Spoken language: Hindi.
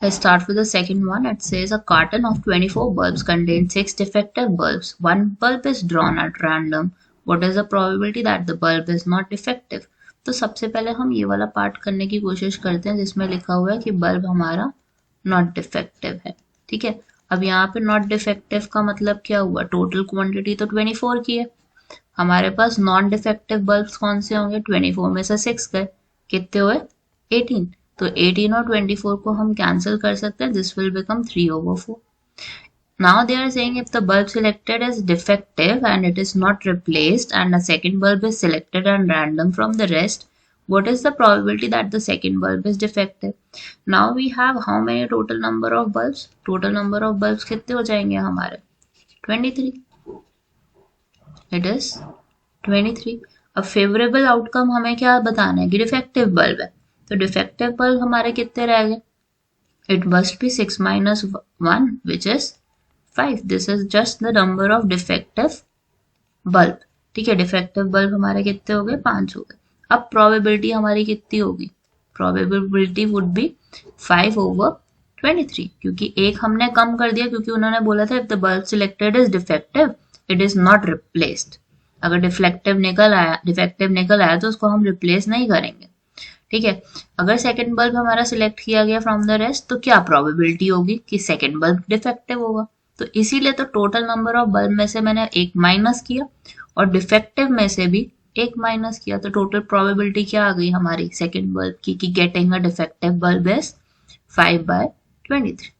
Let's start with the second one. It says a carton of 24 bulbs contains 6 defective bulbs. One bulb is drawn at random. What is the probability that the bulb is not defective? तो सबसे पहले हम ये वाला पार्ट करने की कोशिश करते हैं जिसमें लिखा हुआ है कि बल्ब हमारा नॉट डिफेक्टिव है. ठीक है, अब यहाँ पे नॉट डिफेक्टिव का मतलब क्या हुआ? टोटल क्वांटिटी तो 24 की है. हमारे पास नॉन डिफेक्टिव बल्ब्स कौन से होंगे? 24 में से 6 गए, कितने हुए? 18. तो 18 और 24 को हम कैंसिल कर सकते हैं. This will become 3/4. Now they are saying if the bulb selected is defective and it is not replaced and a second bulb is selected at random from the rest, what is the probability that the second bulb is defective? Now we have how many total number of bulbs? Total number of bulbs कितने हो जाएंगे हमारे? 23. It is 23. अब फेवरेबल आउटकम हमें क्या बताना है कि डिफेक्टिव बल्ब है. तो डिफेक्टिव बल्ब हमारे कितने रह गए? It must be 6 minus 1 which is 5. This is just the number of defective bulb. ठीक है, डिफेक्टिव बल्ब हमारे कितने हो गए? 5 हो गए. अब प्रोबेबिलिटी हमारी कितनी होगी? प्रोबेबिलिटी वुड बी 5/23, क्योंकि एक हमने कम कर दिया क्योंकि उन्होंने बोला था if the bulb selected is defective it is not replaced. अगर डिफेक्टिव निकल आया तो उसको हम रिप्लेस नहीं करेंगे. ठीक है, अगर सेकंड बल्ब हमारा सिलेक्ट किया गया फ्रॉम द रेस्ट तो क्या प्रोबेबिलिटी होगी कि सेकंड बल्ब डिफेक्टिव होगा. तो इसीलिए तो टोटल नंबर ऑफ बल्ब में से मैंने एक माइनस किया और डिफेक्टिव में से भी एक माइनस किया. तो टोटल प्रोबेबिलिटी क्या आ गई हमारी सेकंड बल्ब की कि getting a defective bulb is 5/23.